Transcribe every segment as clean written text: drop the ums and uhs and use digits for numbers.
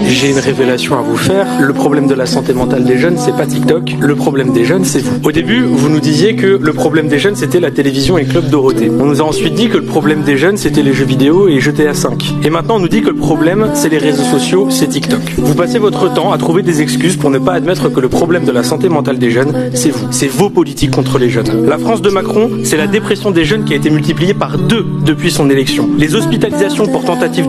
J'ai une révélation à vous faire. Le problème de la santé mentale des jeunes, c'est pas TikTok. Le problème des jeunes, c'est vous. Au début, vous nous disiez que le problème des jeunes, c'était la télévision et Club Dorothée. On nous a ensuite dit que le problème des jeunes, c'était les jeux vidéo et GTA 5. Et maintenant, on nous dit que le problème, c'est les réseaux sociaux, c'est TikTok. Vous passez votre temps à trouver des excuses pour ne pas admettre que le problème de la santé mentale des jeunes, c'est vous. C'est vos politiques contre les jeunes. La France de Macron, c'est la dépression des jeunes qui a été multipliée par 2 depuis son élection. Les hospitalisations pour tentative,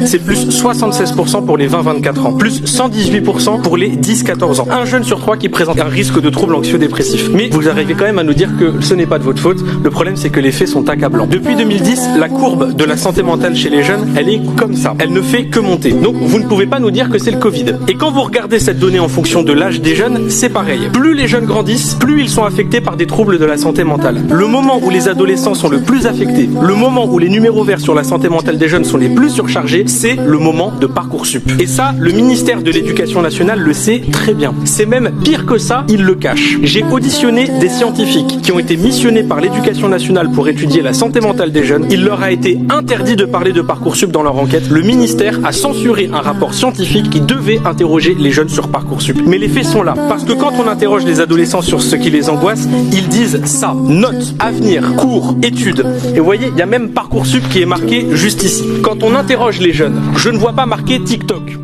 c'est plus 76% pour les 20-24 ans, plus 118% pour les 10-14 ans. Un jeune sur 3 qui présente un risque de troubles anxio-dépressifs. Mais vous arrivez quand même à nous dire que ce n'est pas de votre faute. Le problème, c'est que les faits sont accablants. Depuis 2010, la courbe de la santé mentale chez les jeunes, elle est comme ça. Elle ne fait que monter. Donc, vous ne pouvez pas nous dire que c'est le Covid. Et quand vous regardez cette donnée en fonction de l'âge des jeunes, c'est pareil. Plus les jeunes grandissent, plus ils sont affectés par des troubles de la santé mentale. Le moment où les adolescents sont le plus affectés, le moment où les numéros verts sur la santé mentale des jeunes sont les plus surchargés, c'est le moment de Parcoursup. Et ça, le ministère de l'Éducation nationale le sait très bien. C'est même pire que ça, il le cache. J'ai auditionné des scientifiques qui ont été missionnés par l'Éducation nationale pour étudier la santé mentale des jeunes. Il leur a été interdit de parler de Parcoursup dans leur enquête. Le ministère a censuré un rapport scientifique qui devait interroger les jeunes sur Parcoursup. Mais les faits sont là. Parce que quand on interroge les adolescents sur ce qui les angoisse, ils disent ça. Notes, avenir, cours, études. Et vous voyez, il y a même Parcoursup qui est marqué juste ici. Quand on interroge les jeunes, je ne vois pas marqué TikTok.